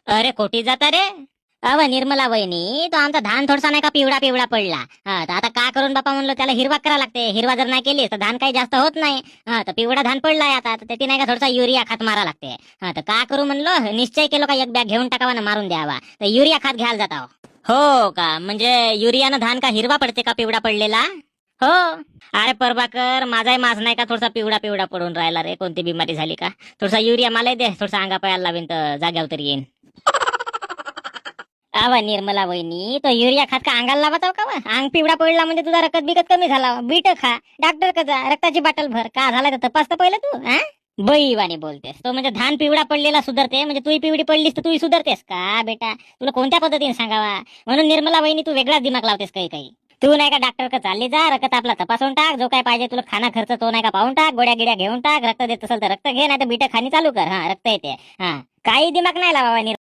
अरे खोटी जाता रे. अव निर्मला वहिनी, तो आमचा धान थोडसा नाही का पिवळा पिवळा पडला. हा तर आता का करून बापा म्हणलं, त्याला हिरवा करा लागते. हिरवा जर नाही केली तर धान काही जास्त होत नाही. हा तर पिवळा धान पडलाय आता, तर त्याची नाही का थोडासा युरिया खत मारा लागते. हा तर का करू म्हणलं, निश्चय केलो का एक बॅग घेऊन टाकावा ना मारून द्यावा. तर युरिया खत घ्यायला जाता हो का. म्हणजे युरियानं धान का हिरवा पडते का पिवळा पडलेला. हो. अरे प्रभाकर, माझाही मास नाही का थोडासा पिवळा पिवळा पडून राहिला रे. कोणती बिमारी झाली का. थोडासा युरिया मला दे, थोडासा अंगा पायाला लावीन तर जाग्यावर तरी येईन. अव निर्मला वहिनी, तो युरिया खत का अंगाला लावत का व? अंग पिवळा पडला म्हणजे तुझा रक्त बिकत कमी झाला. बीट खा, डॉक्टर का जा, रक्ताची बाटल भर. का झाला तर तपास तर पहिलं तू. हा बाई वाणी बोलतेस तो. म्हणजे धान पिवळा पडलेला सुधारते म्हणजे तू पिवळी पडलीस तर तू सुधारतेस का बेटा. तुला कोणत्या पद्धतीने सांगावा. म्हणून निर्मला वहिनी, तू वेगळाच दिमाग लावतेस काही काही. तू नाही का डॉक्टर का चालली जा, रक्त आपला तपासून टाक. जो काय पाहिजे तुला खाना खर्च तो नाही का पाहून टाक. गोड्या गिड्या घेऊन टाक. रक्त देत असेल तर रक्त घे, नाही तर बीट खाणी चालू कर. हा रक्त येते. हा काही दिमाग नाही लावा